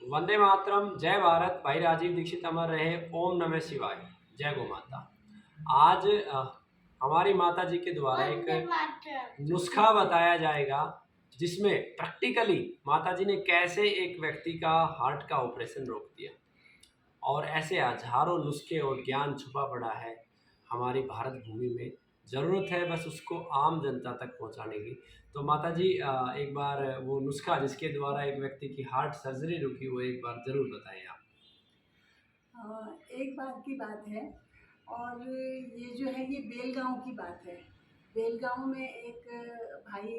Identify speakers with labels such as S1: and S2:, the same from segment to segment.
S1: वंदे मातरम, जय भारत। भाई राजीव दीक्षित अमर रहे। ओम नमः शिवाय। जय गो माता। आज हमारी माता जी के द्वारा एक नुस्खा बताया जाएगा जिसमें प्रैक्टिकली माता जी ने कैसे एक व्यक्ति का हार्ट का ऑपरेशन रोक दिया। और ऐसे हज़ारों नुस्खे और ज्ञान छुपा पड़ा है हमारी भारत भूमि में। ज़रूरत है बस उसको आम जनता तक पहुंचाने की। तो माता जी एक बार वो नुस्खा जिसके द्वारा एक व्यक्ति की हार्ट सर्जरी रुकी, वो एक बार ज़रूर बताएं आप।
S2: एक बार की बात है और ये जो है ये बेलगांव की बात है। बेलगांव में एक भाई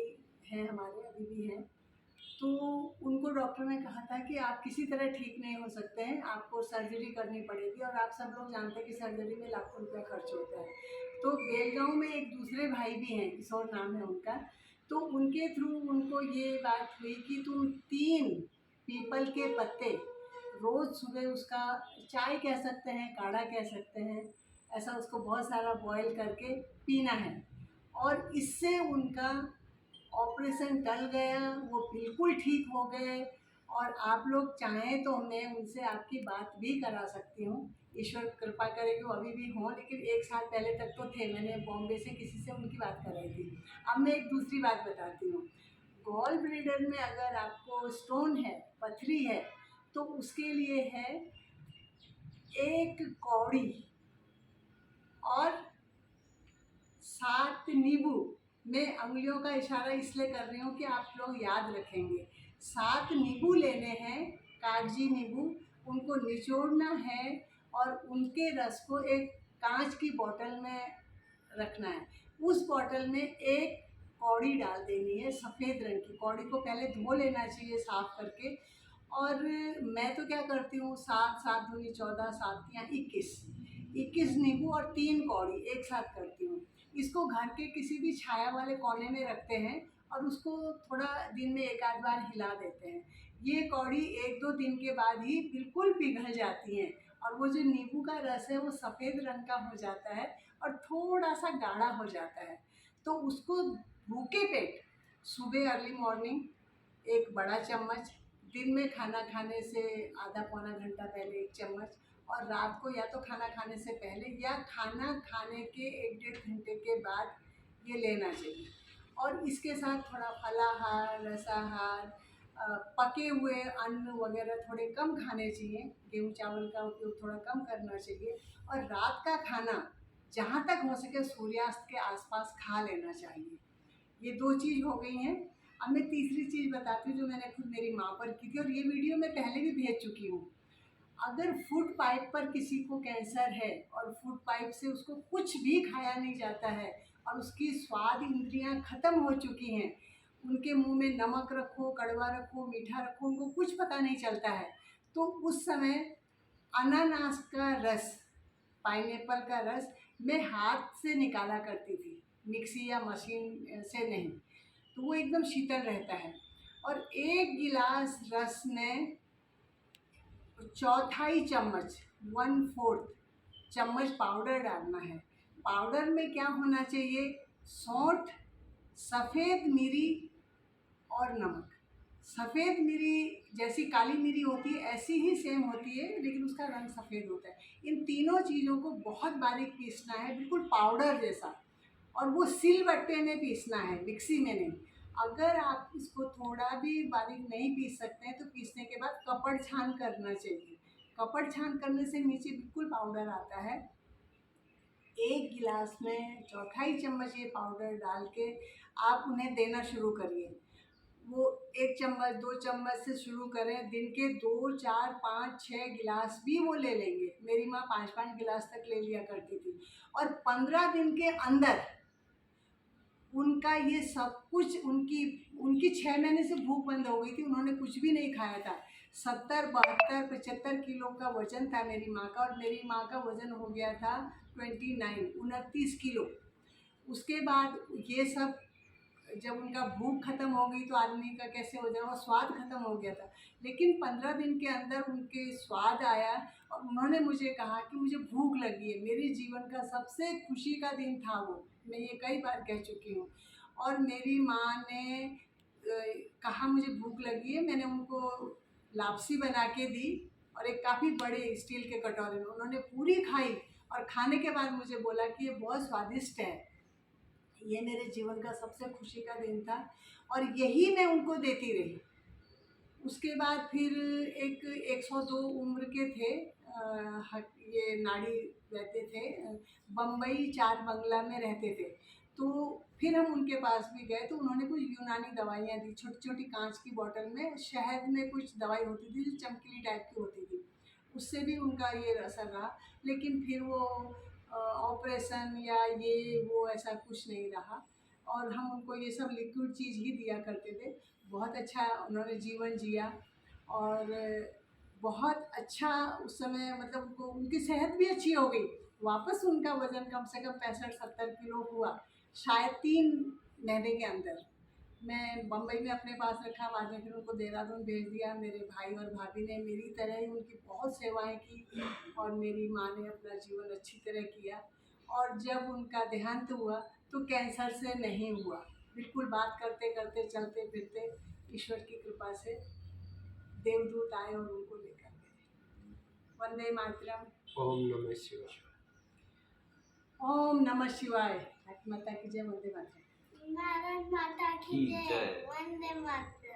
S2: हैं, हमारे अभी भी हैं। तो उनको डॉक्टर ने कहा था कि आप किसी तरह ठीक नहीं हो सकते हैं, आपको सर्जरी करनी पड़ेगी। और आप सब लोग जानते हैं कि सर्जरी में लाखों रुपया खर्च होता है। तो बेलगांव में एक दूसरे भाई भी हैं, किशोर नाम है उनका। तो उनके थ्रू उनको ये बात हुई कि तुम 3 पीपल के पत्ते रोज़ सुबह उसका चाय कह सकते हैं, काढ़ा कह सकते हैं, ऐसा उसको बहुत सारा बॉयल करके पीना है। और इससे उनका ऑपरेशन टल गया, वो बिल्कुल ठीक हो गए। और आप लोग चाहें तो मैं उनसे आपकी बात भी करा सकती हूँ। ईश्वर कृपा करे कि वो अभी भी हों, लेकिन 1 साल पहले तक तो थे। मैंने बॉम्बे से किसी से उनकी बात कराई थी। अब मैं एक दूसरी बात बताती हूँ। गॉल ब्लैडर में अगर आपको स्टोन है, पथरी है, तो उसके लिए है 1 कौड़ी और 7 नींबू। मैं अंगुलियों का इशारा इसलिए कर रही हूँ कि आप लोग याद रखेंगे। 7 नींबू लेने हैं, कागजी नींबू। उनको निचोड़ना है और उनके रस को एक कांच की बोतल में रखना है। उस बोतल में 1 कौड़ी डाल देनी है, सफ़ेद रंग की कौड़ी को पहले धो लेना चाहिए साफ करके। और मैं तो क्या करती हूँ, 7 7 दूनी 14, 7 या 21 नींबू और 3 कौड़ी एक साथ करती हूँ। इसको घर के किसी भी छाया वाले कोने में रखते हैं और उसको थोड़ा दिन में 1 आध बार हिला देते हैं। ये कौड़ी 1-2 दिन के बाद ही बिल्कुल पिघल जाती हैं और वो जो नींबू का रस है वो सफ़ेद रंग का हो जाता है और थोड़ा सा गाढ़ा हो जाता है। तो उसको भूखे पेट सुबह अर्ली मॉर्निंग 1 बड़ा चम्मच, दिन में खाना खाने से आधा पौना घंटा पहले 1 चम्मच, और रात को या तो खाना खाने से पहले या खाना खाने के 1-1.5 घंटे के बाद ये लेना चाहिए। और इसके साथ थोड़ा फलाहार, रसाहार, पके हुए अन्न वगैरह थोड़े कम खाने चाहिए। गेहूँ चावल का उपयोग थोड़ा कम करना चाहिए। और रात का खाना जहाँ तक हो सके सूर्यास्त के आसपास खा लेना चाहिए। ये 2 चीज़ हो गई हैं। अब मैं तीसरी चीज़ बताती हूँ जो मैंने खुद मेरी माँ पर की थी और ये वीडियो मैं पहले भी भेज चुकी हूँ। अगर फूड पाइप पर किसी को कैंसर है और फूड पाइप से उसको कुछ भी खाया नहीं जाता है और उसकी स्वाद इंद्रियां खत्म हो चुकी हैं, उनके मुंह में नमक रखो, कड़वा रखो, मीठा रखो, उनको कुछ पता नहीं चलता है, तो उस समय अनानास का रस, पाइनएप्पल का रस मैं हाथ से निकाला करती थी, मिक्सी या मशीन से नहीं। तो वो एकदम शीतल रहता है। और 1 गिलास रस में चौथाई चम्मच, 1/4 चम्मच पाउडर डालना है। पाउडर में क्या होना चाहिए, सौंठ, सफ़ेद मिरी और नमक। सफ़ेद मिरी जैसी काली मिरी होती है ऐसी ही सेम होती है, लेकिन उसका रंग सफ़ेद होता है। इन तीनों चीज़ों को बहुत बारीक पीसना है, बिल्कुल पाउडर जैसा। और वो सिलबट्टे में पीसना है, मिक्सी में नहीं। अगर आप इसको थोड़ा भी बारीक नहीं पीस सकते हैं तो पीसने के बाद कपड़ छान करना चाहिए। कपड़ छान करने से नीचे बिल्कुल पाउडर आता है। 1 गिलास में चौथाई चम्मच ये पाउडर डाल के आप उन्हें देना शुरू करिए। वो 1 चम्मच 2 चम्मच से शुरू करें, दिन के 2 4 5 6 गिलास भी वो ले लेंगे। मेरी माँ 5-5 गिलास तक ले लिया करती थी। और 15 दिन के अंदर उनका ये सब कुछ, उनकी उनकी 6 महीने से भूख बंद हो गई थी, उन्होंने कुछ भी नहीं खाया था। 70 72 75 किलो का वज़न था मेरी माँ का, और मेरी माँ का वज़न हो गया था 29 किलो। उसके बाद ये सब जब उनका भूख खत्म हो गई तो आदमी का कैसे हो जाए, और स्वाद खत्म हो गया था। लेकिन 15 दिन के अंदर उनके स्वाद आया और उन्होंने मुझे कहा कि मुझे भूख लगी है। मेरे जीवन का सबसे खुशी का दिन था वो, मैं ये कई बार कह चुकी हूँ। और मेरी माँ ने कहा मुझे भूख लगी है, मैंने उनको लापसी बना के दी और एक काफ़ी बड़े स्टील के कटोरे में उन्होंने पूरी खाई और खाने के बाद मुझे बोला कि ये बहुत स्वादिष्ट है। ये मेरे जीवन का सबसे खुशी का दिन था और यही मैं उनको देती रही। उसके बाद फिर एक 102 उम्र के थे, ये नाड़ी रहते थे, बम्बई चार बंगला में रहते थे। तो फिर हम उनके पास भी गए तो उन्होंने कुछ यूनानी दवाइयाँ दी, छोटी छोटी कांच की बोतल में, शहद में कुछ दवाई होती थी जो चमकीली टाइप की होती थी, उससे भी उनका ये असर रहा। लेकिन फिर वो ऑपरेशन या ये वो ऐसा कुछ नहीं रहा और हम उनको ये सब लिक्विड चीज़ ही दिया करते थे। बहुत अच्छा उन्होंने जीवन जिया और बहुत अच्छा उस समय, मतलब उनको उनकी सेहत भी अच्छी हो गई। वापस उनका वज़न कम से कम 65-70 किलो हुआ शायद 3 महीने के अंदर। मैं बम्बई में अपने पास रखा, बाद में फिर उनको देहरादून भेज दिया। मेरे भाई और भाभी ने मेरी तरह ही उनकी बहुत सेवाएं की और मेरी माँ ने अपना जीवन अच्छी तरह किया। और जब उनका देहांत हुआ तो कैंसर से नहीं हुआ, बिल्कुल बात करते करते चलते फिरते ईश्वर की कृपा से देवदूत आए और उनको लेकर गए। वंदे मातरम।
S1: ओम नमः शिवाय।
S2: ओम नमः शिवाय। भारत माता की जय, वंदे मातरम।
S3: भारत माता की जय, वंदे मातरम।